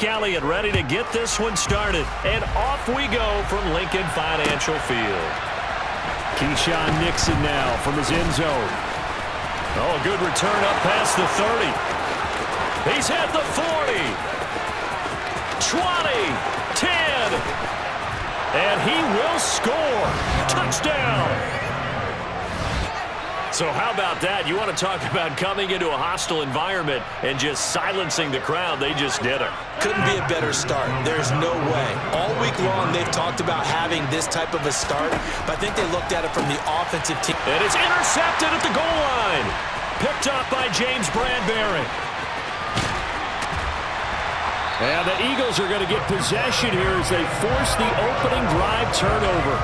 Elliott ready to get this one started. And off we go from Lincoln Financial Field. Keyshawn Nixon now from his end zone. Oh, a good return up past the 30. He's at the 40. 20. 10. And he will score. Touchdown. So how about that? You want to talk about coming into a hostile environment and just silencing the crowd. They just did it. Couldn't be a better start. There's no way. All week long they've talked about having this type of a start, but I think they looked at it from the offensive team. And it's intercepted at the goal line. Picked up by James Bradbury. And the Eagles are going to get possession here as they force the opening drive turnover.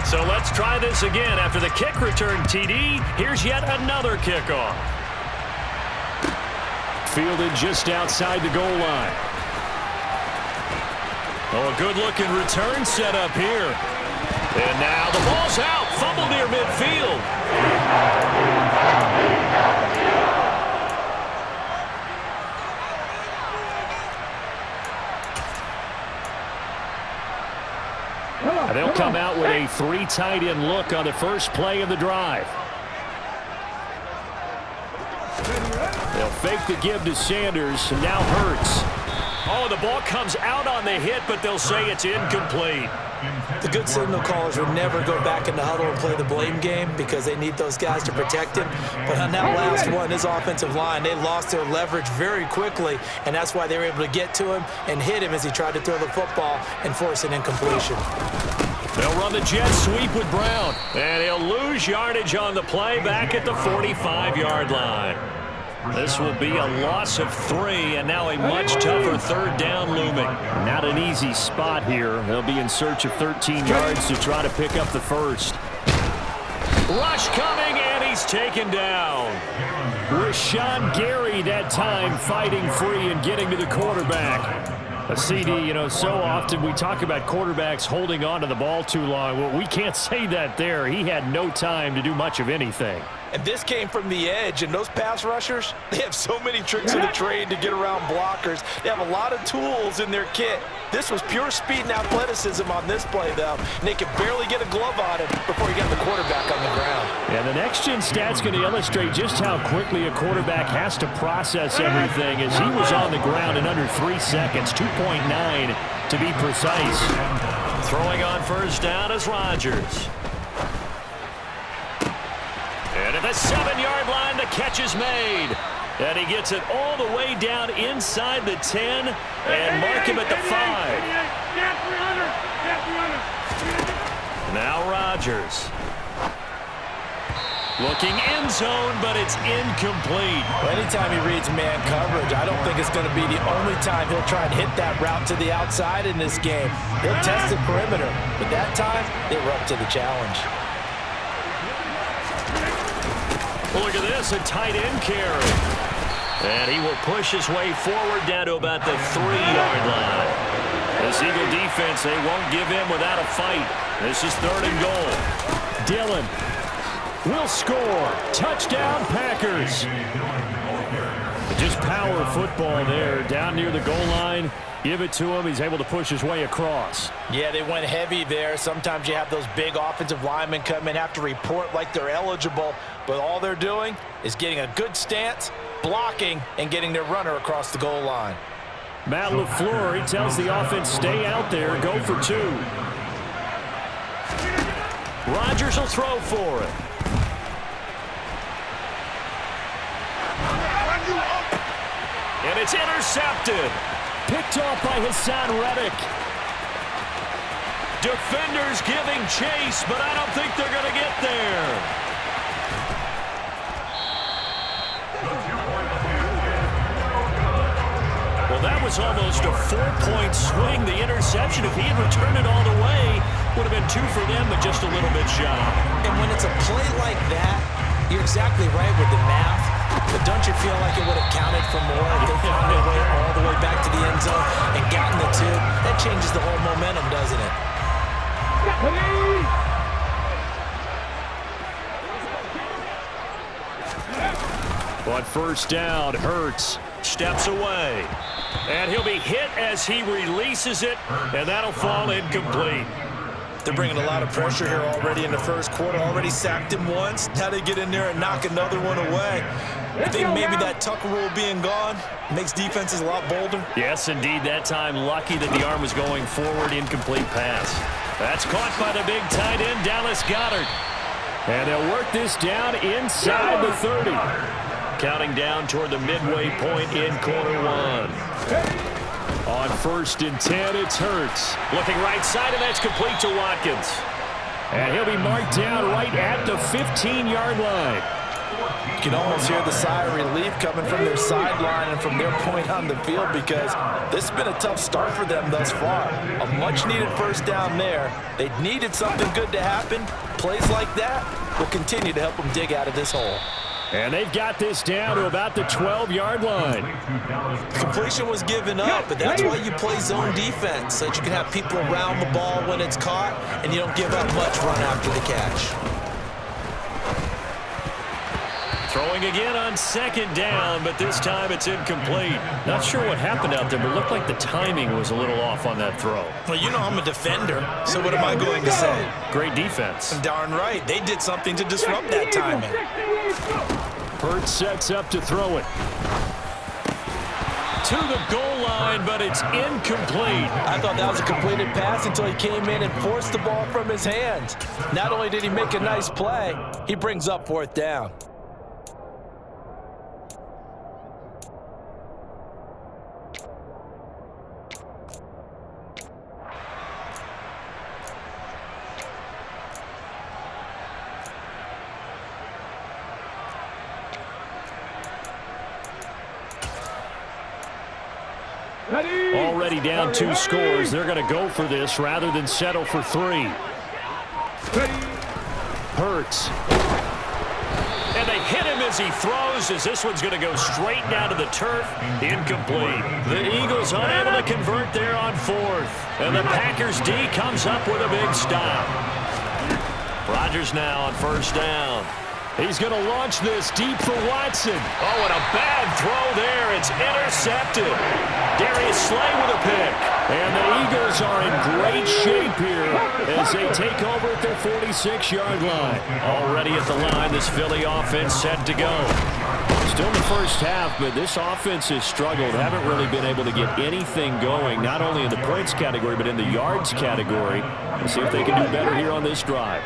So let's try this again. After the kick return TD, here's yet another kickoff. Fielded just outside the goal line. Oh, a good-looking return set up here. And now the ball's out. Fumble near midfield. They'll come out with a 3 tight end look on the first play of the drive. They'll fake the give to Sanders, and now Hurts. Oh, the ball comes out on the hit, but they'll say it's incomplete. The good signal callers would never go back in the huddle and play the blame game because they need those guys to protect him. But on that last one, his offensive line, they lost their leverage very quickly, and that's why they were able to get to him and hit him as he tried to throw the football and force an incompletion. They'll run the jet sweep with Brown, and he'll lose yardage on the play back at the 45-yard line. This will be a loss of 3, and now a much tougher third down looming. Not an easy spot here. They'll be in search of 13 yards to try to pick up the first. Rush coming, and he's taken down. Rashawn Gary that time fighting free and getting to the quarterback. A CD, you know, so often we talk about quarterbacks holding on to the ball too long. Well, we can't say that there. He had no time to do much of anything. And this came from the edge, and those pass rushers, they have so many tricks of the trade to get around blockers. They have a lot of tools in their kit. This was pure speed and athleticism on this play, though. And they could barely get a glove on him before he got the quarterback on the ground. Yeah, the next-gen stat's going to illustrate just how quickly a quarterback has to process everything, as he was on the ground in under 3 seconds, 2.9 to be precise. Throwing on first down is Rodgers. And at the 7-yard line, the catch is made. And he gets it all the way down inside the 10 and mark him at the 5. Now Rodgers. Looking end zone, but it's incomplete. Well, anytime he reads man coverage, I don't think it's going to be the only time he'll try and hit that route to the outside in this game. He'll test the perimeter, but that time, they were up to the challenge. Look at this, a tight end carry. And he will push his way forward down to about the 3-yard line. This Eagle defense, they won't give in without a fight. This is 3rd and goal. Dillon will score. Touchdown, Packers. Just power football there, down near the goal line. Give it to him. He's able to push his way across. Yeah, they went heavy there. Sometimes you have those big offensive linemen come in, have to report like they're eligible, but all they're doing is getting a good stance, blocking, and getting their runner across the goal line. Matt LaFleur, he tells the offense, stay out there, go for 2. Rodgers will throw for it. And it's intercepted. Picked off by Hassan Reddick. Defenders giving chase, but I don't think they're going to get there. Well, that was almost a 4-point swing. The interception, if he had returned it all the way, would have been 2 for them, but just a little bit shy. And when it's a play like that, you're exactly right with the math. But don't you feel like it would have counted for more if they found their way all the way back to the end zone and gotten the 2? That changes the whole momentum, doesn't it? On first down, Hurts Steps away. And he'll be hit as he releases it, and that'll fall incomplete. They're bringing a lot of pressure here already in the first quarter. Already sacked him once. Now they get in there and knock another one away. I think maybe that Tucker rule being gone makes defenses a lot bolder. Yes, indeed. That time, lucky that the arm was going forward. Incomplete pass. That's caught by the big tight end, Dallas Goedert. And they'll work this down inside the 30. Counting down toward the midway point in quarter one. On first and 10, it's Hurts. Looking right side, and that's complete to Watkins. And he'll be marked down right at the 15-yard line. You can almost hear the sigh of relief coming from their sideline and from their point on the field, because this has been a tough start for them thus far. A much-needed first down there. They needed something good to happen. Plays like that will continue to help them dig out of this hole. And they've got this down to about the 12-yard line. Completion was given up, but that's why you play zone defense, so that you can have people around the ball when it's caught, and you don't give up much run after the catch. Throwing again on second down, but this time it's incomplete. Not sure what happened out there, but it looked like the timing was a little off on that throw. Well, you know I'm a defender, so what am I going to say? Great defense. Darn right. They did something to disrupt that timing. Hurts sets up to throw it. To the goal line, but it's incomplete. I thought that was a completed pass until he came in and forced the ball from his hands. Not only did he make a nice play, he brings up fourth down. Already down 2 scores. They're going to go for this rather than settle for 3. Hurts. And they hit him as he throws, as this one's going to go straight down to the turf. Incomplete. The Eagles unable to convert there on fourth. And the Packers D comes up with a big stop. Rodgers now on first down. He's going to launch this deep for Watson. Oh, and a bad throw there. It's intercepted. Darius Slay with a pick. And the Eagles are in great shape here as they take over at their 46-yard line. Already at the line, this Philly offense set to go. Still in the first half, but this offense has struggled. Haven't really been able to get anything going, not only in the points category, but in the yards category. Let's see if they can do better here on this drive.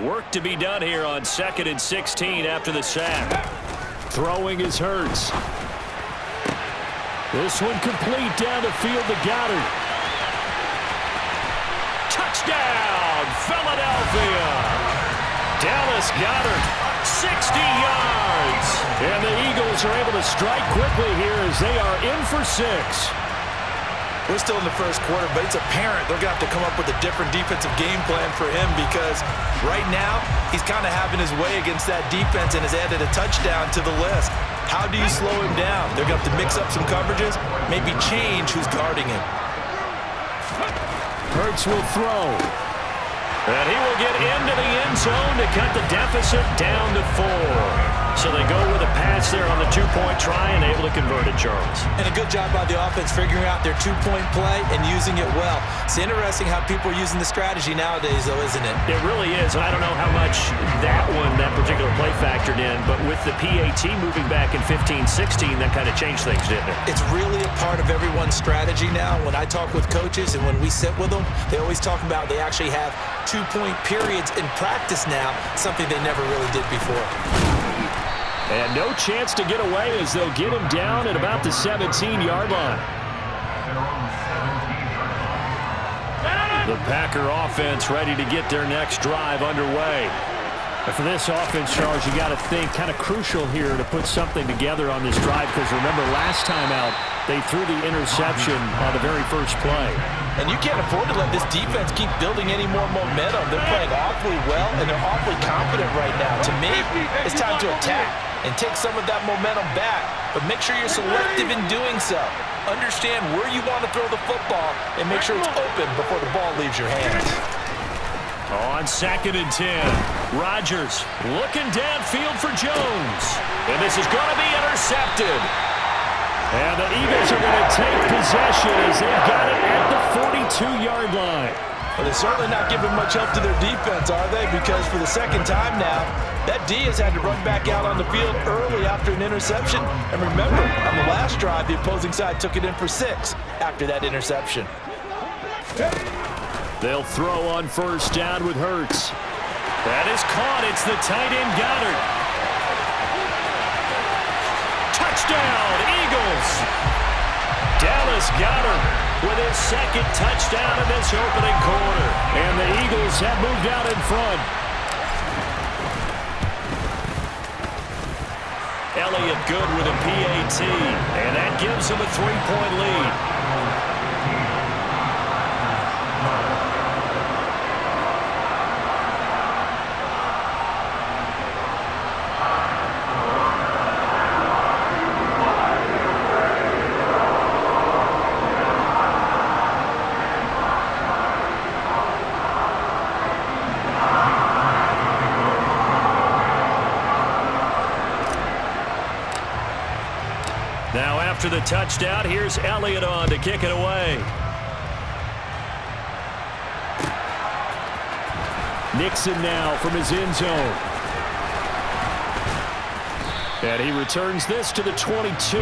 Work to be done here on 2nd and 16 after the sack. Throwing is Hurts. This one complete down the field to Goedert. Touchdown, Philadelphia. Dallas Goedert, 60 yards. And the Eagles are able to strike quickly here as they are in for 6. We're still in the first quarter, but it's apparent they're going to have to come up with a different defensive game plan for him, because right now he's kind of having his way against that defense and has added a touchdown to the list. How do you slow him down? They're going to have to mix up some coverages, maybe change who's guarding him. Hurts will throw. And he will get into the end zone to cut the deficit down to 4. So they go with a pass there on the 2-point try and able to convert it, Charles. And a good job by the offense figuring out their 2-point play and using it well. It's interesting how people are using the strategy nowadays, though, isn't it? It really is. And I don't know how much that particular play factored in, but with the PAT moving back in 15-16, that kind of changed things, didn't it? It's really a part of everyone's strategy now. When I talk with coaches and when we sit with them, they always talk about they actually have 2-point periods in practice now, something they never really did before. And no chance to get away as they'll get him down at about the 17-yard line. The Packer offense ready to get their next drive underway. And for this offense, Charles, you got to think kind of crucial here to put something together on this drive, because remember last time out they threw the interception on the very first play. And you can't afford to let this defense keep building any more momentum. They're playing awfully well, and they're awfully confident right now. To me, it's time to attack and take some of that momentum back, but make sure you're selective in doing so. Understand where you want to throw the football and make sure it's open before the ball leaves your hands. On 2nd and 10, Rodgers looking downfield for Jones. And this is going to be intercepted. And the Eagles are going to take possession as they've got it at the 42-yard line. Well, they're certainly not giving much help to their defense, are they? Because for the second time now, that D has had to run back out on the field early after an interception. And remember, on the last drive, the opposing side took it in for 6 after that interception. They'll throw on 1st down with Hurts. That is caught. It's the tight end Goddard. Touchdown, Eagles! Dallas Goedert with his 2nd touchdown in this opening quarter. And the Eagles have moved out in front. Elliott good with a PAT, and that gives him a 3-point lead. Now after the touchdown, here's Elliott on to kick it away. Nixon now from his end zone. And he returns this to the 22.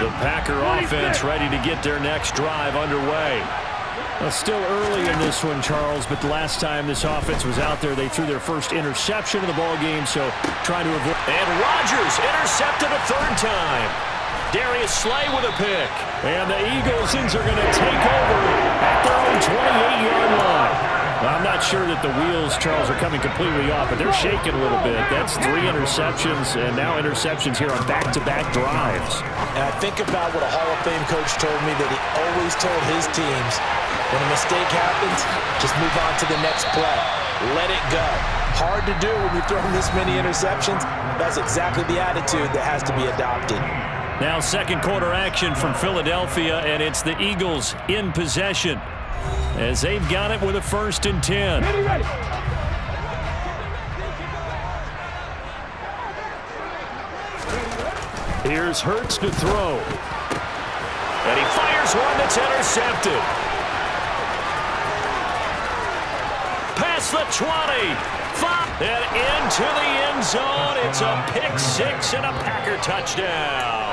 The Packer offense ready to get their next drive underway. Well, still early in this one, Charles, but the last time this offense was out there, they threw their first interception of the ball game, so trying to avoid. And Rodgers intercepted a 3rd time. Darius Slay with a pick. And the Eaglesons are going to take over at their own 28-yard line. Well, I'm not sure that the wheels, Charles, are coming completely off, but they're shaking a little bit. That's 3 interceptions, and now interceptions here on back-to-back drives. And I think about what a Hall of Fame coach told me, that he always told his teams, when a mistake happens, just move on to the next play. Let it go. Hard to do when you're throwing this many interceptions. That's exactly the attitude that has to be adopted. Now 2nd quarter action from Philadelphia, and it's the Eagles in possession as they've got it with a 1st and 10. Ready. Here's Hurts to throw. And he fires one that's intercepted. Past the 20. 5. And into the end zone. It's a pick 6 and a Packer touchdown.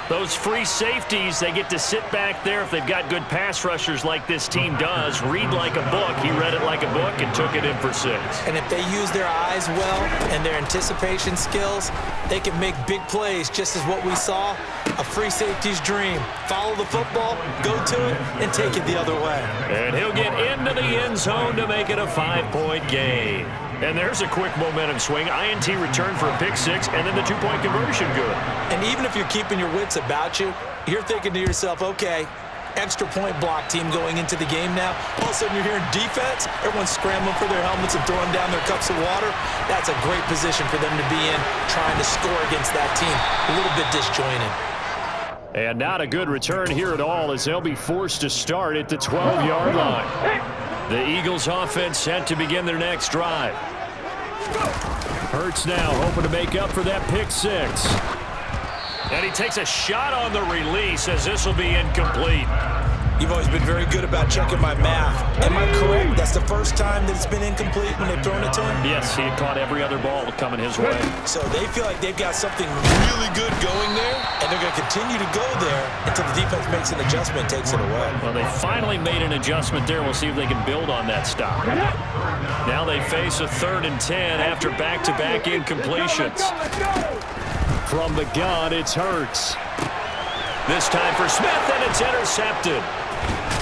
Those free safeties, they get to sit back there if they've got good pass rushers like this team does. Read like a book. He read it like a book and took it in for 6. And if they use their eyes well and their anticipation skills, they can make big plays, just as what we saw. A free safety's dream. Follow the football, go to it, and take it the other way. And he'll get into the end zone to make it a 5-point game. And there's a quick momentum swing. INT return for a pick 6, and then the 2-point conversion good. And even if you're keeping your wits about you, you're thinking to yourself, okay, extra point block team going into the game now. All of a sudden you're hearing defense, everyone's scrambling for their helmets and throwing down their cups of water. That's a great position for them to be in, trying to score against that team. A little bit disjointed. And not a good return here at all, as they'll be forced to start at the 12-yard line. The Eagles offense set to begin their next drive. Hurts now hoping to make up for that pick 6. And he takes a shot on the release as this will be incomplete. You've always been very good about checking my math. Am I correct? That's the first time that it's been incomplete when they've thrown it to him? Yes, he had caught every other ball coming his way. So they feel like they've got something really good going there, and they're going to continue to go there until the defense makes an adjustment and takes it away. Well, they finally made an adjustment there. We'll see if they can build on that stop. Now they face a 3rd and 10 after back-to-back incompletions. From the gun, it's Hurts. This time for Smith, and it's intercepted.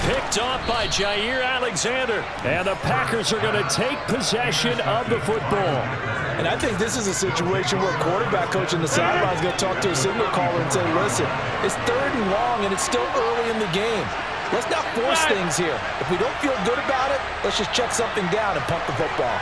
Picked off by Jair Alexander. And the Packers are going to take possession of the football. And I think this is a situation where quarterback coach in the sideline is going to talk to a signal caller and say, listen, it's 3rd and long, and it's still early in the game. Let's not force things here. If we don't feel good about it, let's just check something down and punt the football.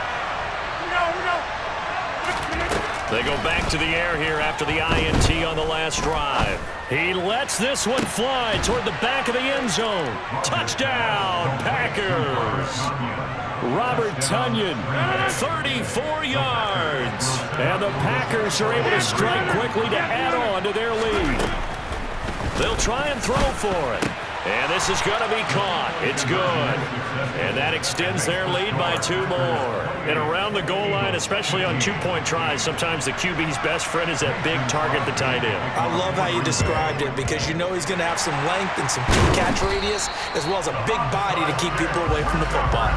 They go back to the air here after the INT on the last drive. He lets this one fly toward the back of the end zone. Touchdown, Packers. Robert Tonyan, 34 yards. And the Packers are able to strike quickly to add on to their lead. They'll try and throw for it. And this is going to be caught. It's good. And that extends their lead by 2 more. And around the goal line, especially on two-point tries, sometimes the QB's best friend is that big target, the tight end. I love how you described it because you know he's going to have some length and some catch radius as well as a big body to keep people away from the football.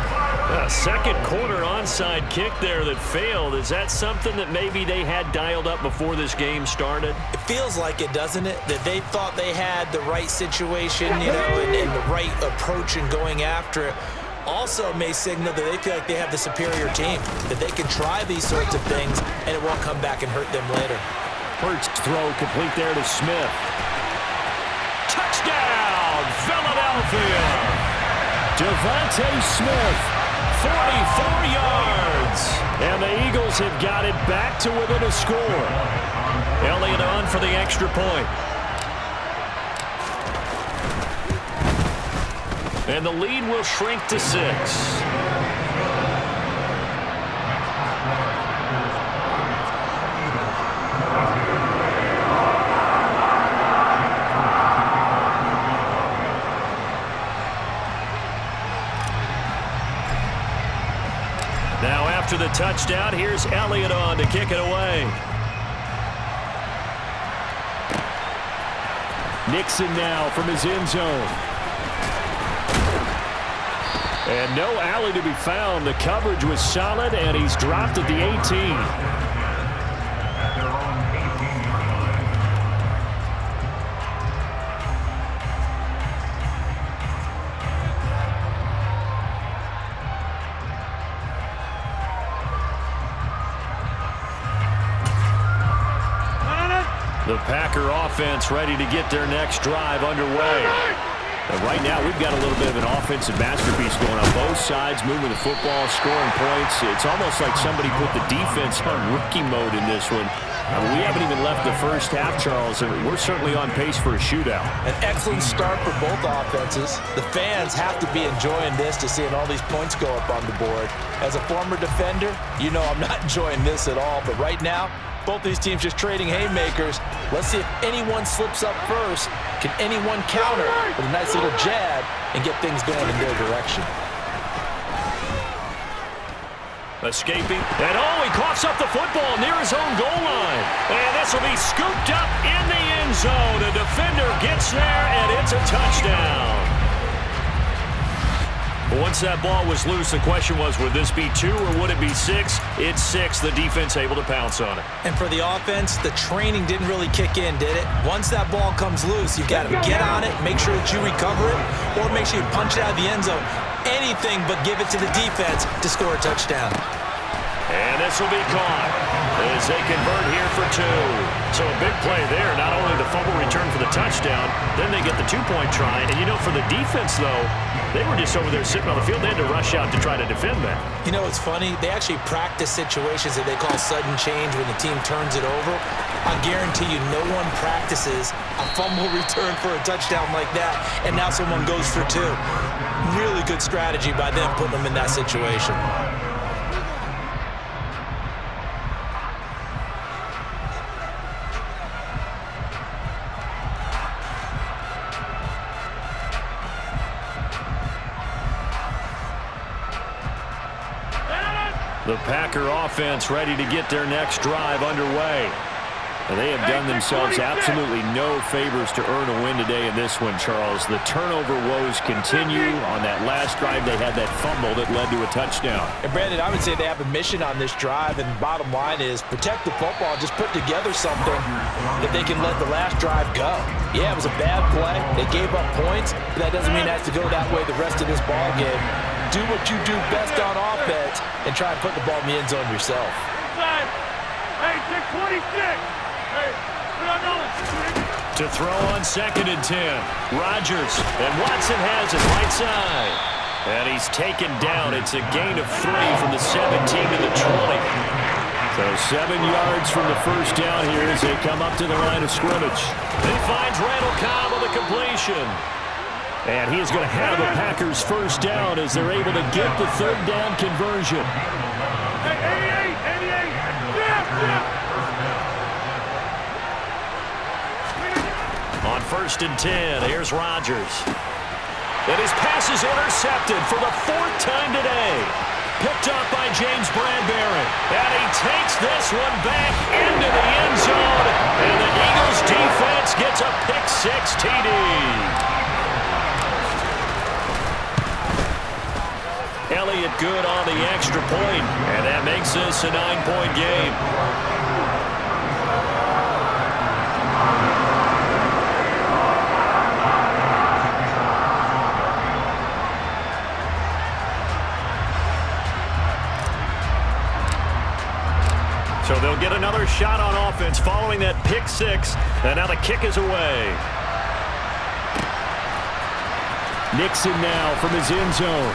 A second quarter onside kick there that failed. Is that something that maybe they had dialed up before this game started? It feels like it, doesn't it? That they thought they had the right situation, you know, and the right approach in going after it. Also may signal that they feel like they have the superior team, that they can try these sorts of things and it won't come back and hurt them later. First throw complete there to Smith. Touchdown, Philadelphia! Devontae Smith, 44 yards. And the Eagles have got it back to within a score. Elliott on for the extra point. And the lead will shrink to 6. Now after the touchdown, here's Elliott on to kick it away. Nixon now from his end zone. And no alley to be found. The coverage was solid, and he's dropped at the 18. The Packer offense ready to get their next drive underway. And right now, we've got a little bit of an offensive masterpiece going on. Both sides moving the football, scoring points. It's almost like somebody put the defense on rookie mode in this one. We haven't even left the first half, Charles, and we're certainly on pace for a shootout. An excellent start for both offenses. The fans have to be enjoying this to seeing all these points go up on the board. As a former defender, you know I'm not enjoying this at all, but right now, both these teams just trading haymakers. Let's see if anyone slips up first. Can anyone counter with a nice little jab and get things going in their direction? Escaping. And he coughs up the football near his own goal line. And this will be scooped up in the end zone. The defender gets there, and it's a touchdown. Once that ball was loose, the question was, would this be 2 or would it be 6? It's 6. The defense able to pounce on it. And for the offense, the training didn't really kick in, did it? Once that ball comes loose, you've got to get on it, make sure that you recover it, or make sure you punch it out of the end zone. Anything but give it to the defense to score a touchdown. And this will be caught as they convert here for 2. So a big play there. Not only the fumble return for the touchdown, then they get the 2-point try. And, you know, for the defense, though, they were just over there sitting on the field. They had to rush out to try to defend that. You know, it's funny. They actually practice situations that they call sudden change when the team turns it over. I guarantee you no one practices a fumble return for a touchdown like that, and now someone goes for 2. Really good strategy by them putting them in that situation. The Packer offense ready to get their next drive underway. And they have done themselves absolutely no favors to earn a win today in this one, Charles. The turnover woes continue. On that last drive, they had that fumble that led to a touchdown. And, Brandon, I would say they have a mission on this drive, and the bottom line is protect the football. Just put together something that they can let the last drive go. Yeah, it was a bad play. They gave up points, but that doesn't mean it has to go that way the rest of this ball game. Do what you do best on offense and try and put the ball in the end zone yourself. Hey, 626! To throw on 2nd and 10. Rodgers, and Watson has it right side. And he's taken down. It's a gain of 3 from the 17 to the 20. So So 7 yards from the first down here as they come up to the line of scrimmage. He finds Randall Cobb with a completion. And he is going to have the Packers first down as they're able to get the third down conversion. Hey, 88! Yeah! On 1st and 10, here's Rodgers. And his pass is intercepted for the 4th time today. Picked up by James Bradbury. And he takes this one back into the end zone. And the Eagles defense gets a pick-6 TD. Elliott good on the extra point. And that makes this a 9-point game. So they'll get another shot on offense following that pick-6. And now the kick is away. Nixon now from his end zone.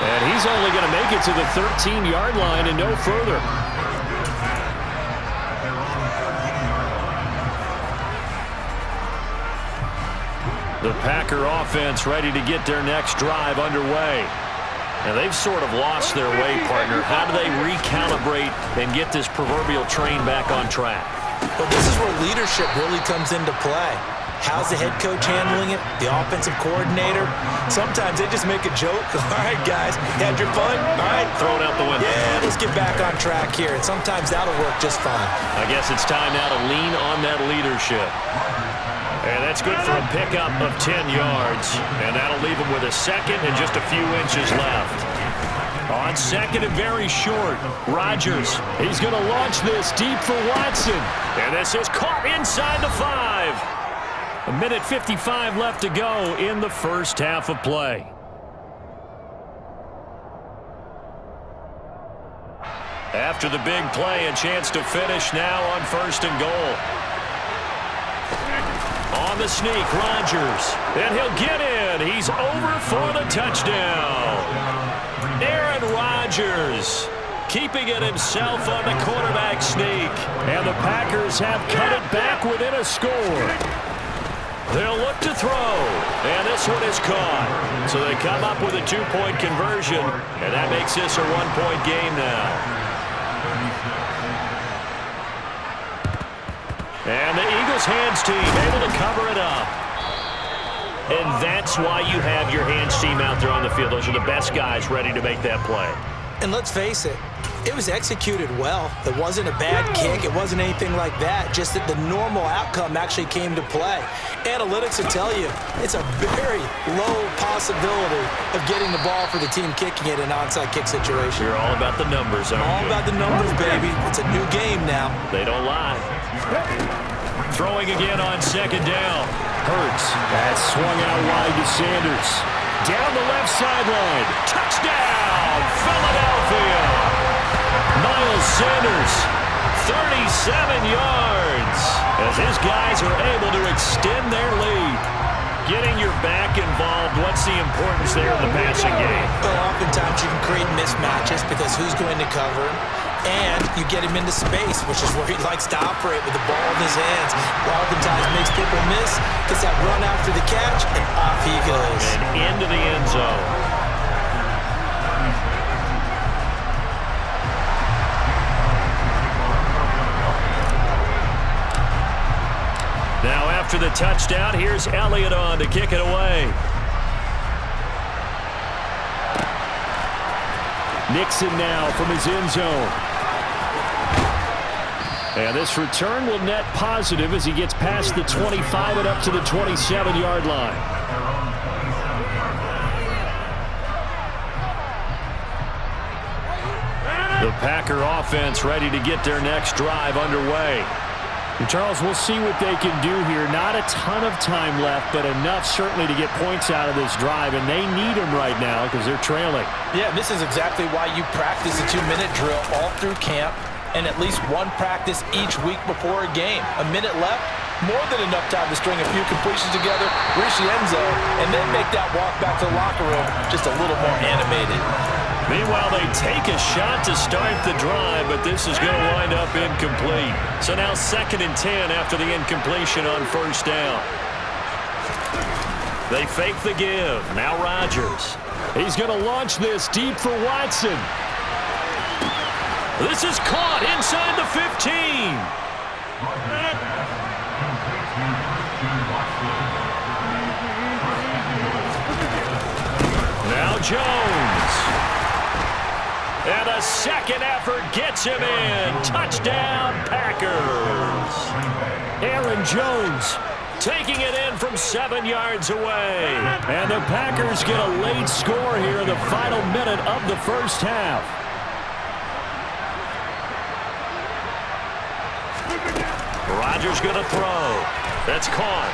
And he's only going to make it to the 13-yard line and no further. The Packer offense ready to get their next drive underway. And they've sort of lost their way, partner. How do they recalibrate and get this proverbial train back on track? Well, this is where leadership really comes into play. How's the head coach handling it? The offensive coordinator? Sometimes they just make a joke. All right, guys, had your fun? All right. Throw it out the window. Yeah, let's get back on track here. And sometimes that'll work just fine. I guess it's time now to lean on that leadership. And that's good for a pickup of 10 yards. And that'll leave him with a second and just a few inches left. On second and very short, Rodgers. He's going to launch this deep for Watson. And this is caught inside the 5. 1:55 left to go in the first half of play. After the big play, a chance to finish now on 1st and goal. On the sneak, Rodgers. And he'll get in. He's over for the touchdown. Aaron Rodgers keeping it himself on the quarterback sneak. And the Packers have cut it back within a score. They'll look to throw. And this one is caught. So they come up with a 2-point conversion. And that makes this a 1-point game now. And the Eagles hands team able to cover it up. And that's why you have your hands team out there on the field. Those are the best guys ready to make that play. And let's face it, it was executed well. It wasn't a bad kick. It wasn't anything like that. Just that the normal outcome actually came to play. Analytics will tell you it's a very low possibility of getting the ball for the team kicking it in an onside kick situation. You're all about the numbers, aren't you? All about the numbers, baby. It's a new game now. They don't lie. Throwing again on second down. Hurts. That swung out wide to Sanders. Down the left sideline. Touchdown, Philadelphia. Miles Sanders, 37 yards. As his guys are able to extend their lead. Getting your back involved, what's the importance there in the passing game? Well, oftentimes you can create mismatches because who's going to cover him? And you get him into space, which is where he likes to operate with the ball in his hands. Oftentimes makes people miss, gets that run after the catch, and off he goes. And into the end zone. Now after the touchdown, here's Elliott on to kick it away. Nixon now from his end zone. And this return will net positive as he gets past the 25 and up to the 27-yard line. The Packer offense ready to get their next drive underway. And Charles, we'll see what they can do here. Not a ton of time left, but enough certainly to get points out of this drive, and they need them right now because they're trailing. Yeah, this is exactly why you practice a 2-minute drill all through camp and at least one practice each week before a game. A minute left, more than enough time to string a few completions together, reach the end zone, and then make that walk back to the locker room just a little more animated. Meanwhile, they take a shot to start the drive, but this is going to wind up incomplete. So now 2nd and 10 after the incompletion on 1st down. They fake the give. Now Rodgers. He's going to launch this deep for Watson. This is caught inside the 15. Now Jones. And a second effort gets him in. Touchdown, Packers. Aaron Jones taking it in from 7 yards away. And the Packers get a late score here in the final minute of the 1st half. Rodgers going to throw. That's caught.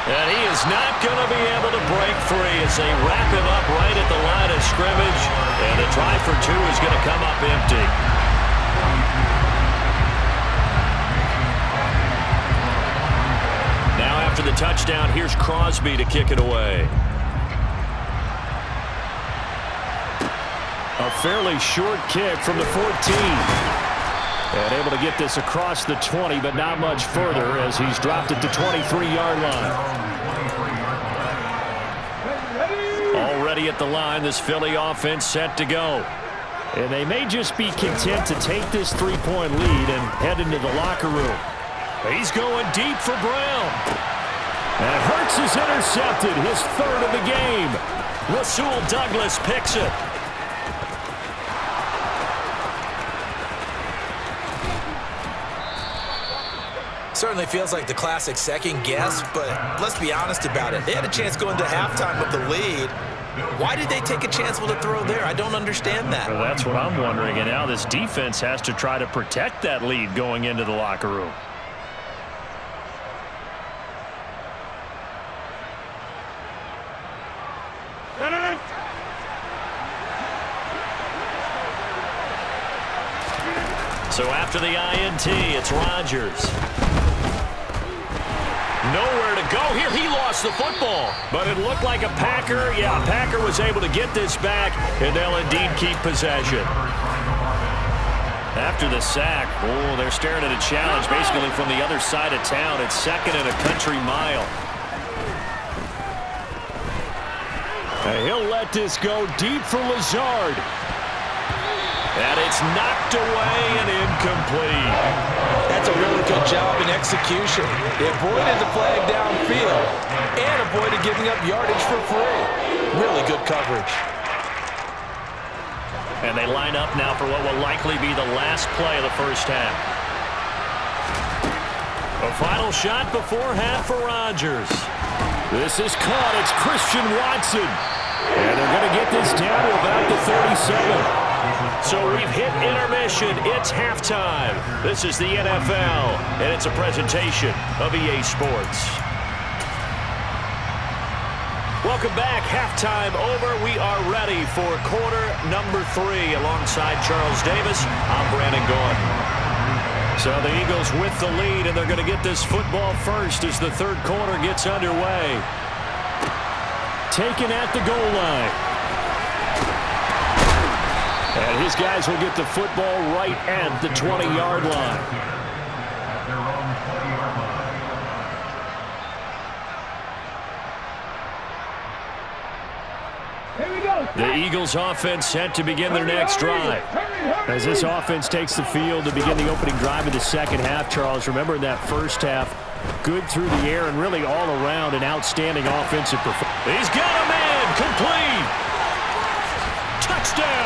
And he is not going to be able to break free as they wrap him up right at the line of scrimmage. And the try for 2 is going to come up empty. Now after the touchdown, here's Crosby to kick it away. A fairly short kick from the 14. And able to get this across the 20, but not much further as he's dropped it to 23-yard line. Already at the line, this Philly offense set to go. And they may just be content to take this 3-point lead and head into the locker room. He's going deep for Brown. And Hurts is intercepted, his 3rd of the game. Rasul Douglas picks it. Certainly feels like the classic second guess, but let's be honest about it. They had a chance going to halftime with the lead. Why did they take a chance with a throw there? I don't understand that. Well, that's what I'm wondering. And now this defense has to try to protect that lead going into the locker room. So after the INT, it's Rodgers. Nowhere to go here. He lost the football. But it looked like a Packer. Yeah, a Packer was able to get this back, and they'll indeed keep possession. After the sack, oh, they're staring at a challenge basically from the other side of town. It's 2nd and a country mile. And he'll let this go deep for Lazard. And it's knocked away and incomplete. That's a really good job in execution. They avoided the flag downfield and avoided giving up yardage for free. Really good coverage. And they line up now for what will likely be the last play of the 1st half. A final shot before half for Rodgers. This is caught. It's Christian Watson. And they're going to get this down to about the 37. So we've hit intermission. It's halftime. This is the NFL, and it's a presentation of EA Sports. Welcome back. Halftime over. We are ready for quarter number 3. Alongside Charles Davis, I'm Brandon Gordon. So the Eagles with the lead, and they're going to get this football first as the 3rd quarter gets underway. Taken at the goal line. And his guys will get the football right at the 20-yard line. The Eagles offense set to begin their next drive. As this offense takes the field to begin the opening drive of the 2nd half, Charles, remember in that 1st half, good through the air and really all around an outstanding offensive performance. He's got a man, complete. Touchdown.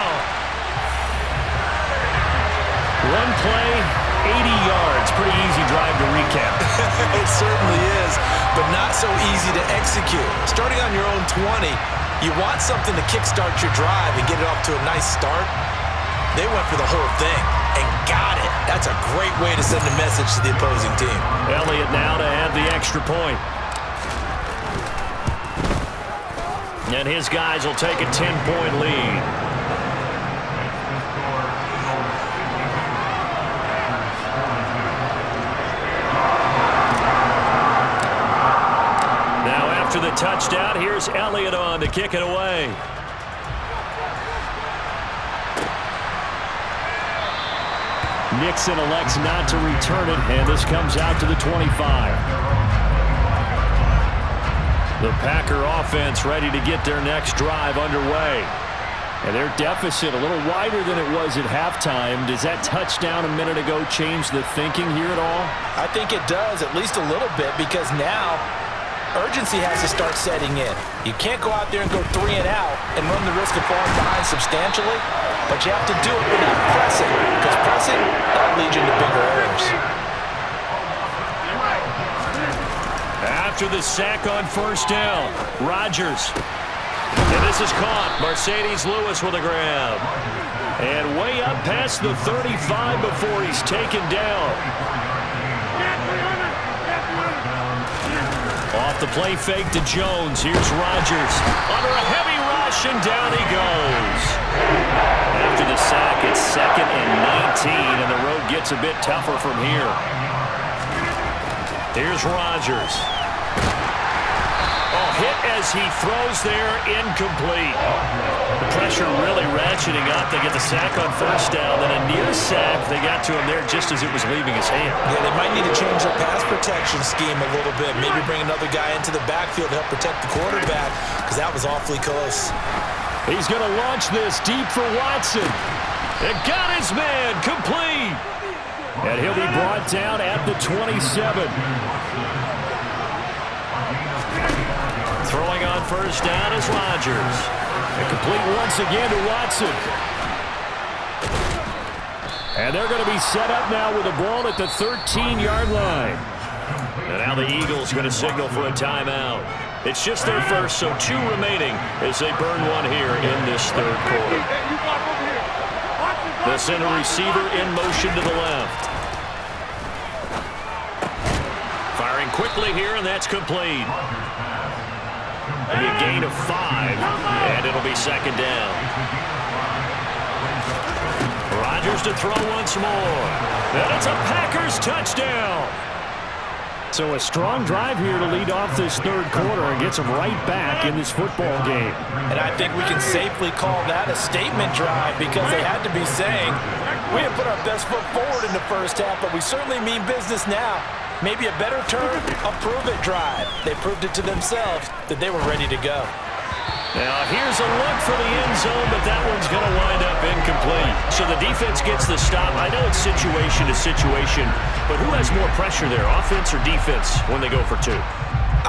One play, 80 yards. Pretty easy drive to recap. It certainly is, but not so easy to execute. Starting on your own 20, you want something to kickstart your drive and get it off to a nice start. They went for the whole thing and got it. That's a great way to send a message to the opposing team. Elliott now to add the extra point. And his guys will take a 10-point lead. After the touchdown, here's Elliott on to kick it away. Nixon elects not to return it, and this comes out to the 25. The Packer offense ready to get their next drive underway. And their deficit a little wider than it was at halftime. Does that touchdown a minute ago change the thinking here at all? I think it does, at least a little bit, because now urgency has to start setting in. You can't go out there and go 3 and out and run the risk of falling behind substantially, but you have to do it without pressing, because pressing, that'll lead you into bigger errors. After the sack on first down, Rodgers. And this is caught. Mercedes Lewis with a grab. And way up past the 35 before he's taken down. Off the play fake to Jones. Here's Rodgers. Under a heavy rush, and down he goes. After the sack, it's 2nd and 19, and the road gets a bit tougher from here. Here's Rodgers. Hit as he throws there, incomplete. The pressure really ratcheting up. They get the sack on first down, then a near sack. They got to him there just as it was leaving his hand. Yeah, they might need to change their pass protection scheme a little bit. Maybe bring another guy into the backfield to help protect the quarterback, because that was awfully close. He's going to launch this deep for Watson. And got his man, complete. And he'll be brought down at the 27. Throwing on first down is Rodgers. And complete once again to Watson. And they're going to be set up now with the ball at the 13-yard line. And now the Eagles going to signal for a timeout. It's just their first, so 2 remaining as they burn one here in this third quarter. They'll send a receiver in motion to the left. Firing quickly here, and that's complete. It'll be a gain of 5, and it'll be 2nd down. Rodgers to throw once more. And it's a Packers touchdown. So a strong drive here to lead off this third quarter and gets them right back in this football game. And I think we can safely call that a statement drive, because they had to be saying, we didn't put our best foot forward in the first half, but we certainly mean business now. Maybe a better term, a prove-it drive. They proved it to themselves that they were ready to go. Now here's a look for the end zone, but that one's going to wind up incomplete. So the defense gets the stop. I know it's situation to situation, but who has more pressure there, offense or defense, when they go for 2?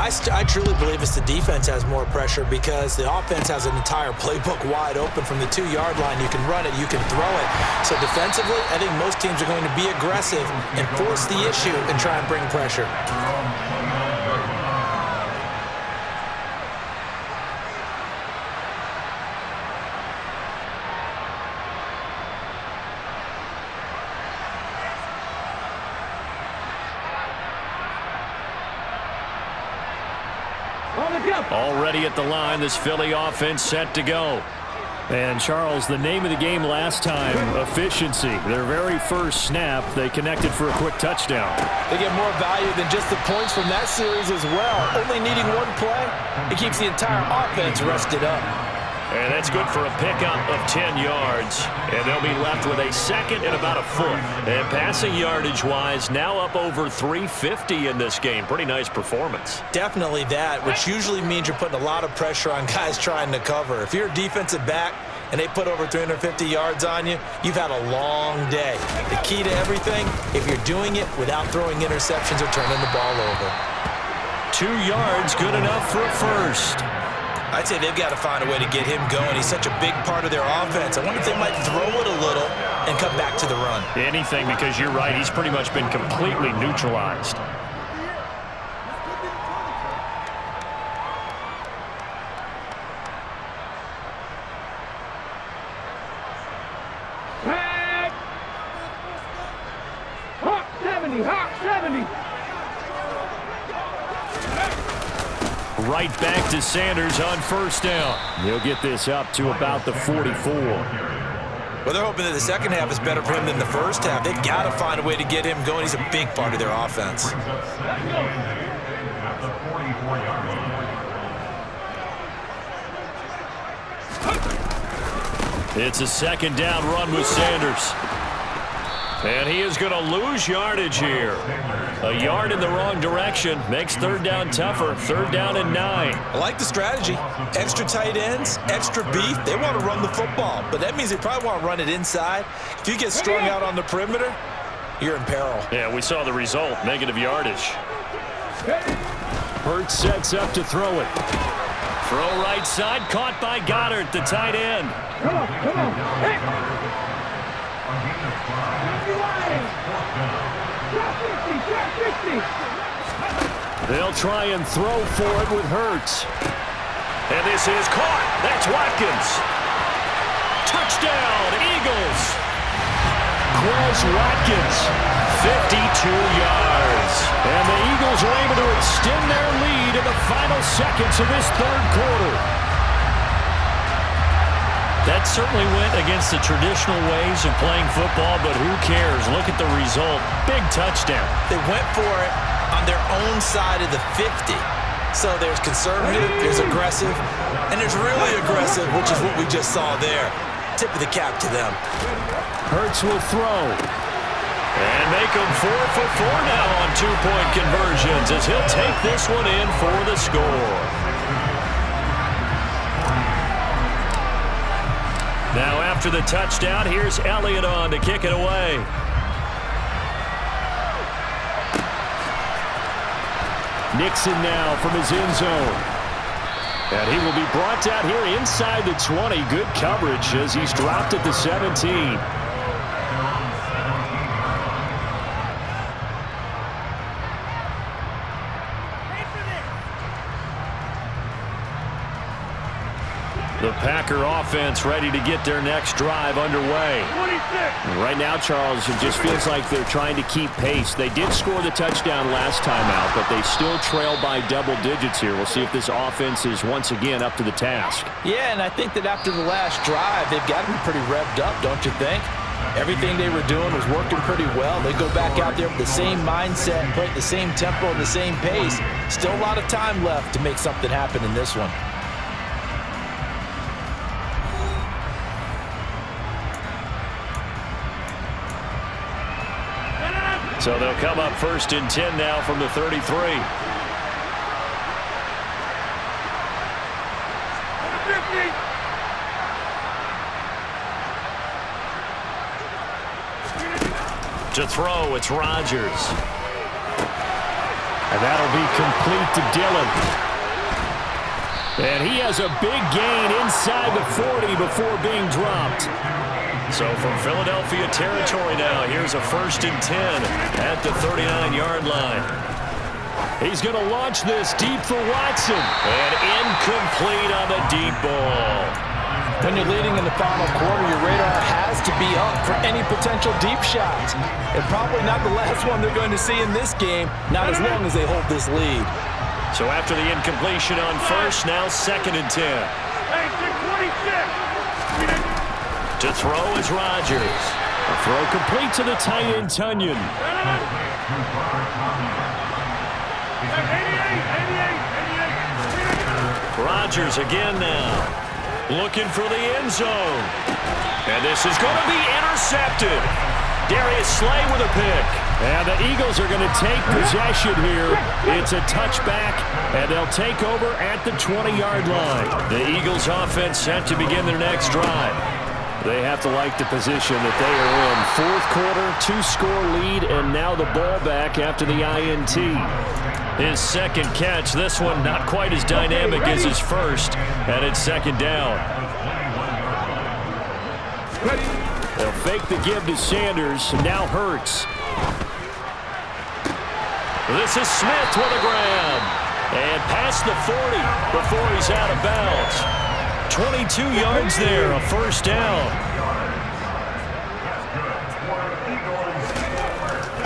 I truly believe it's the defense has more pressure, because the offense has an entire playbook wide open from the 2-yard line. You can run it, you can throw it. So defensively, I think most teams are going to be aggressive and force the issue and try and bring pressure. Already at the line, this Philly offense set to go. And, Charles, the name of the game last time, efficiency. Their very first snap, they connected for a quick touchdown. They get more value than just the points from that series as well. Only needing one play, it keeps the entire offense rested up. And that's good for a pickup of 10 yards. And they'll be left with a 2nd and about a foot. And passing yardage-wise, now up over 350 in this game. Pretty nice performance. Definitely that, which usually means you're putting a lot of pressure on guys trying to cover. If you're a defensive back and they put over 350 yards on you, you've had a long day. The key to everything, if you're doing it without throwing interceptions or turning the ball over. 2 yards, good enough for a first. I'd say they've got to find a way to get him going. He's such a big part of their offense. I wonder if they might throw it a little and come back to the run. Anything, because you're right. He's pretty much been completely neutralized. Hawk 70, Hawk 70. Right back to Sanders on first down. He'll get this up to about the 44. Well, they're hoping that the second half is better for him than the first half. They've got to find a way to get him going. He's a big part of their offense. It's a 2nd down run with Sanders. And he is going to lose yardage here. A yard in the wrong direction makes third down tougher. Third down and 9. I like the strategy. Extra tight ends, extra beef. They want to run the football, but that means they probably want to run it inside. If you get strung out on the perimeter, you're in peril. Yeah, we saw the result. Negative yardage. Hurts sets up to throw it. Throw right side, caught by Goddard, the tight end. Come on, come on. Hey. They'll try and throw for it with Hurts. And this is caught. That's Watkins. Touchdown, Eagles. Quez Watkins. 52 yards. And the Eagles are able to extend their lead in the final seconds of this third quarter. That certainly went against the traditional ways of playing football, but who cares? Look at the result. Big touchdown. They went for it on their own side of the 50. So there's conservative, there's aggressive, and there's really aggressive, which is what we just saw there. Tip of the cap to them. Hurts will throw. And make them 4 for 4 now on two-point conversions as he'll take this one in for the score. Now after the touchdown, here's Elliott on to kick it away. Nixon now from his end zone. And he will be brought down here inside the 20. Good coverage as he's dropped at the 17. The Packer offense ready to get their next drive underway. 26. Right now, Charles, it just feels like they're trying to keep pace. They did score the touchdown last time out, but they still trail by double digits here. We'll see if this offense is once again up to the task. Yeah, and I think that after the last drive, they've got to be pretty revved up, don't you think? Everything they were doing was working pretty well. They go back out there with the same mindset and play at the same tempo and the same pace. Still a lot of time left to make something happen in this one. So they'll come up 1st and 10 now from the 33. To throw, it's Rodgers. And that'll be complete to Dillon. And he has a big gain inside the 40 before being dropped. So from Philadelphia territory now, here's a 1st and 10 at the 39-yard line. He's going to launch this deep for Watson. And incomplete on the deep ball. When you're leading in the final quarter, your radar has to be up for any potential deep shots. And probably not the last one they're going to see in this game, not as long as they hold this lead. So after the incompletion on 1st, now 2nd and 10. Hey, 626. To throw is Rodgers. A throw complete to the tight end, Tunyon. 88. Rodgers again now. Looking for the end zone. And this is going to be intercepted. Darius Slay with a pick. And the Eagles are going to take possession here. It's a touchback, and they'll take over at the 20-yard line. The Eagles offense set to begin their next drive. They have to like the position that they are in. 4th quarter, 2-score lead, and now the ball back after the INT. His second catch, this one not quite as dynamic as his first, and it's 2nd down. They'll fake the give to Sanders, and now Hurts. This is Smith with a grab, and past the 40 before he's out of bounds. 22 yards there, a 1st down.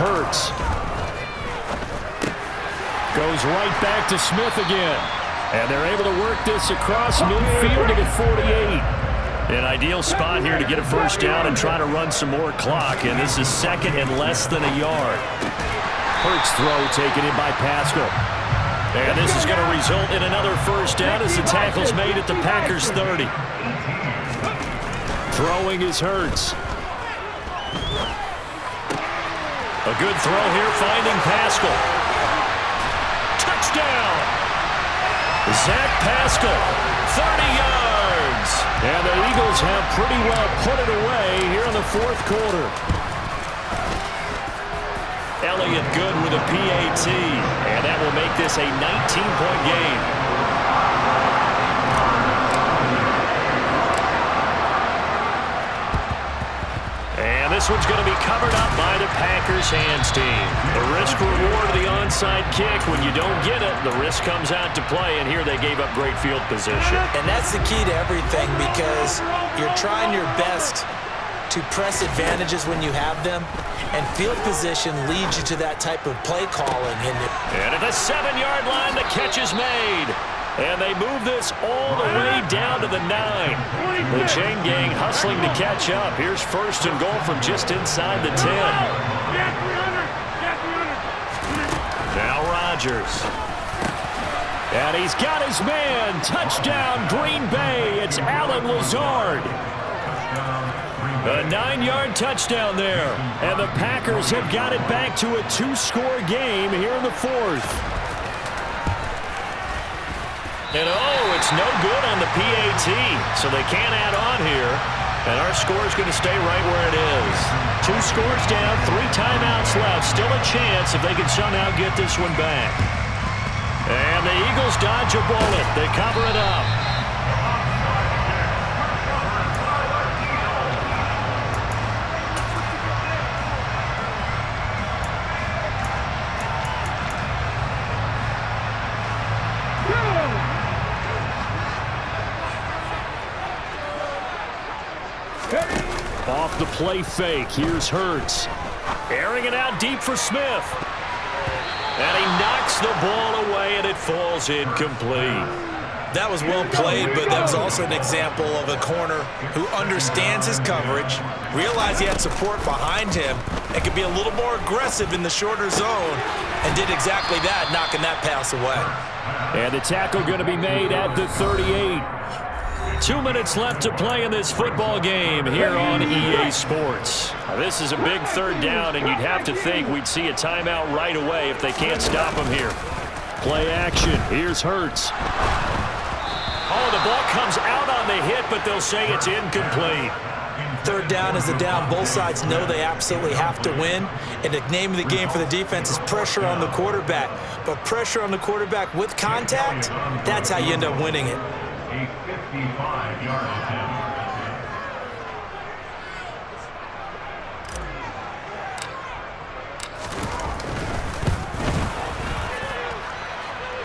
Hurts goes right back to Smith again. And they're able to work this across midfield to the 48. An ideal spot here to get a 1st down and try to run some more clock. And this is 2nd and less than a yard. Hurts throw taken in by Pascal. And this is going to result in another 1st down as the tackle's made at the Packers' 30. Throwing is Hurts. A good throw here, finding Pascal. Touchdown! Zach Pascal, 30 yards. And the Eagles have pretty well put it away here in the fourth quarter. Elliott good with a PAT, and that will make this a 19-point game. And this one's going to be covered up by the Packers hands team. The risk reward of the onside kick. When you don't get it, the risk comes out to play, and here they gave up great field position. And that's the key to everything, because you're trying your best to press advantages when you have them, and field position leads you to that type of play calling. And at the 7-yard line, the catch is made. And they move this all the way down to the 9. The chain gang hustling to catch up. Here's first and goal from just inside the 10. Now Rodgers. And he's got his man. Touchdown, Green Bay. It's Allen Lazard. A 9-yard touchdown there. And the Packers have got it back to a 2-score game here in the fourth. And it's no good on the PAT, so they can't add on here. And our score is going to stay right where it is. 2 scores down, 3 timeouts left. Still a chance if they can somehow get this one back. And the Eagles dodge a bullet. They cover it up. Off the play fake, here's Hurts. Airing it out deep for Smith. And he knocks the ball away, and it falls incomplete. That was well played, but that was also an example of a corner who understands his coverage, realized he had support behind him, and could be a little more aggressive in the shorter zone, and did exactly that, knocking that pass away. And the tackle going to be made at the 38. 2 minutes left to play in this football game here on EA Sports. Now, this is a big third down, and you'd have to think we'd see a timeout right away if they can't stop him here. Play action. Here's Hurts. Oh, the ball comes out on the hit, but they'll say it's incomplete. Third down is a down. Both sides know they absolutely have to win. And the name of the game for the defense is pressure on the quarterback. But pressure on the quarterback with contact, that's how you end up winning it. A 55-yard attempt.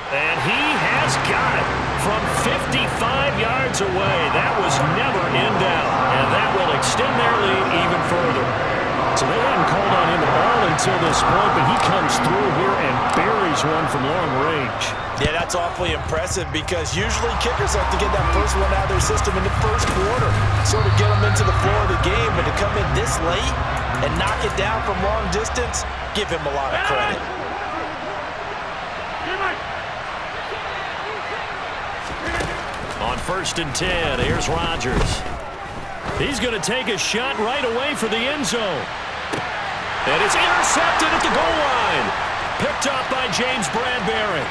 And he has got it from 55 yards away. That was never in doubt, and that will extend their lead even further. So they hadn't called on him at all until this point, but he comes through here and buries one from long range. Yeah, that's awfully impressive, because usually kickers have to get that first one out of their system in the first quarter, sort of get them into the flow of the game, but to come in this late and knock it down from long distance, give him a lot of credit. On 1st and 10, here's Rodgers. He's going to take a shot right away for the end zone. And it's intercepted at the goal line. Picked up by James Bradbury.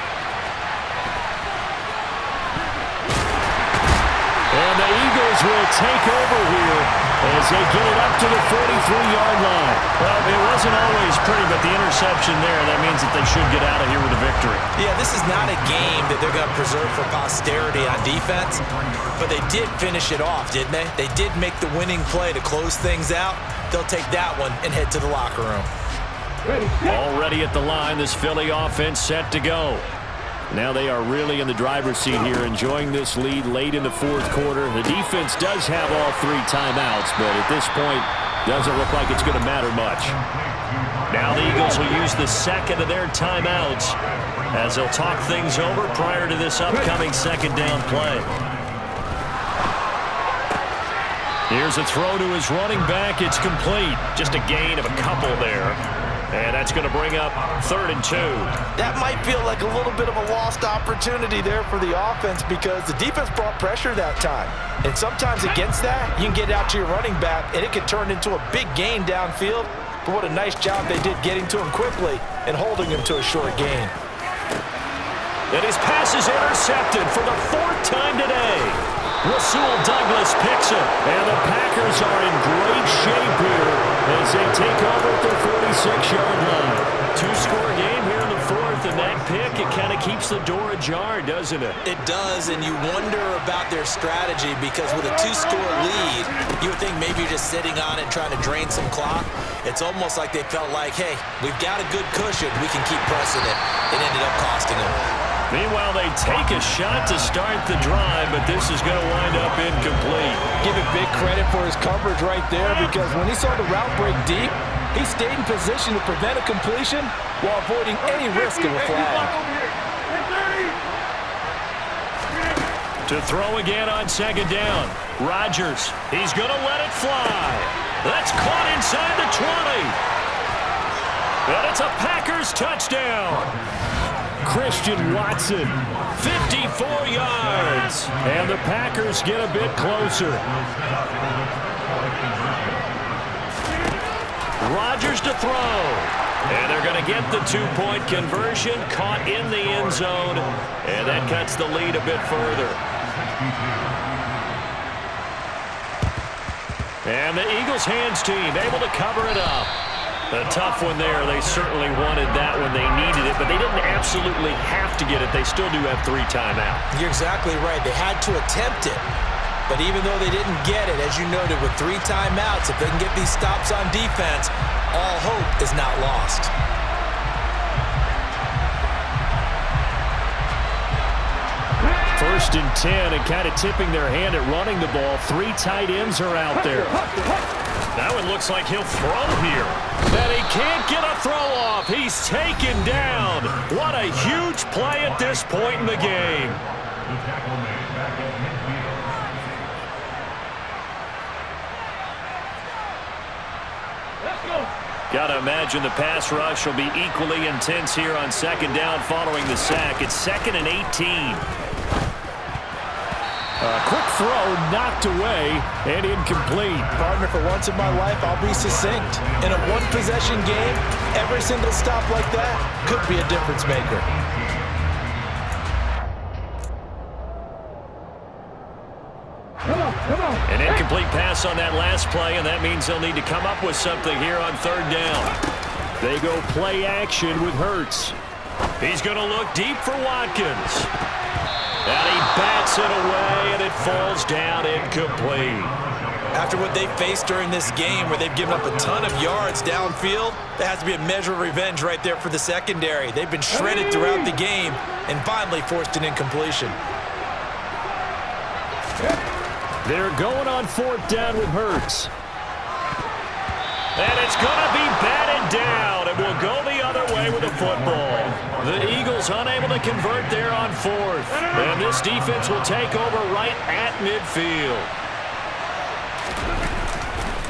And the Eagles will take over here as they get it up to the 43-yard line. Well, it wasn't always pretty, but the interception there, that means that they should get out of here with a victory. Yeah, this is not a game that they're going to preserve for posterity on defense, but they did finish it off, didn't they? They did make the winning play to close things out. They'll take that one and head to the locker room. Already at the line, this Philly offense set to go. Now they are really in the driver's seat here, enjoying this lead late in the fourth quarter. The defense does have all 3 timeouts, but at this point, doesn't look like it's going to matter much. Now the Eagles will use the second of their timeouts as they'll talk things over prior to this upcoming second down play. Here's a throw to his running back. It's complete. Just a gain of a couple there. And that's going to bring up 3rd and 2. That might feel like a little bit of a lost opportunity there for the offense, because the defense brought pressure that time. And sometimes against that, you can get out to your running back, and it can turn into a big gain downfield. but what a nice job they did getting to him quickly and holding him to a short gain. And his pass is intercepted for the 4th time today. Rasul Douglas picks it. And the Packers are in great shape here as they take over at their 46-yard line. 2-score game here in the 4th, and that pick, it kind of keeps the door ajar, doesn't it? It does, and you wonder about their strategy because with a 2-score lead, you would think maybe you're just sitting on it trying to drain some clock. It's almost like they felt like, hey, we've got a good cushion. We can keep pressing it. It ended up costing them. Meanwhile, they take a shot to start the drive, but this is going to wind up incomplete. Give it big credit for his coverage right there because when he saw the route break deep, he stayed in position to prevent a completion while avoiding any risk of a flag. To throw again on 2nd down. Rodgers, he's going to let it fly. That's caught inside the 20. And it's a Packers touchdown. Christian Watson, 54 yards. and the Packers get a bit closer. Rodgers to throw. And they're going to get the 2-point conversion, caught in the end zone, and that cuts the lead a bit further. And the Eagles hands team able to cover it up. A tough one there. They certainly wanted that when they needed it, but they didn't absolutely have to get it. They still do have 3 timeouts. You're exactly right. They had to attempt it. But even though they didn't get it, as you noted, with 3 timeouts, if they can get these stops on defense, all hope is not lost. First and 10, and kind of tipping their hand at running the ball. 3 tight ends are out there. That one looks like he'll throw here. And he can't get a throw off. He's taken down. What a huge play at this point in the game. Got to imagine the pass rush will be equally intense here on 2nd down following the sack. It's 2nd and 18. A quick throw knocked away and incomplete. Partner, for once in my life, I'll be succinct. In a one-possession game, every single stop like that could be a difference maker. An incomplete pass on that last play, and that means they'll need to come up with something here on 3rd down. They go play action with Hurts. He's going to look deep for Watkins. And he bats it away, and it falls down incomplete. After what they faced during this game where they've given up a ton of yards downfield, there has to be a measure of revenge right there for the secondary. They've been shredded throughout the game and finally forced an incompletion. They're going on 4th down with Hurts. And it's going to be batted down, and will go the other way with the football. The Eagles unable to convert there on 4th. And this defense will take over right at midfield.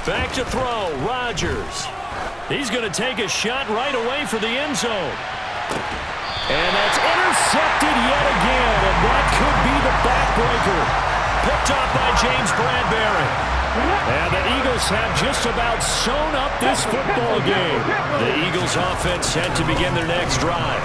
Back to throw, Rodgers. He's going to take a shot right away for the end zone. And that's intercepted yet again, and that could be the backbreaker. Picked up by James Bradbury. And the Eagles have just about sewn up this football game. The Eagles offense set to begin their next drive.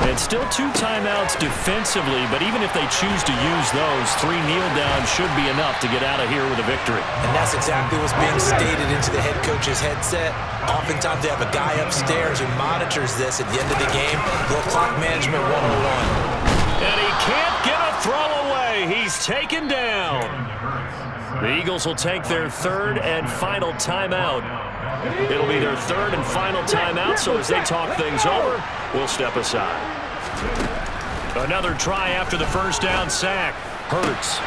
And still 2 timeouts defensively, but even if they choose to use those, 3 kneel downs should be enough to get out of here with a victory. And that's exactly what's being stated into the head coach's headset. Oftentimes they have a guy upstairs who monitors this at the end of the game. Little clock management 101. And he can't get a throw away. He's taken down. The Eagles will take their 3rd and final timeout. It'll be their 3rd and final timeout, so as they talk things over, we'll step aside. Another try after the 1st down sack. Hurts.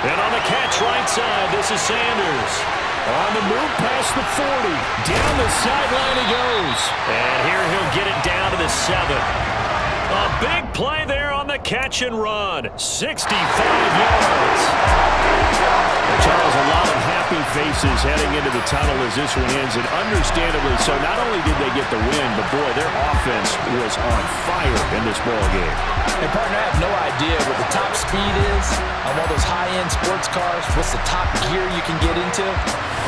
And on the catch right side, this is Sanders. On the move past the 40. Down the sideline he goes. And here he'll get it down to the 7. A big play there on the catch and run. 65 yards. Charles, a lot of happy faces heading into the tunnel as this one ends, and understandably so. Not only did they get the win, but boy, their offense was on fire in this ball game. And partner, I have no idea what the top speed is on one of those high-end sports cars. What's the top gear you can get into?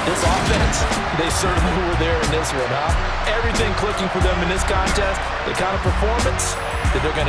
This offense, they certainly were there in this one, huh? Everything clicking for them in this contest, the kind of performance that they're going to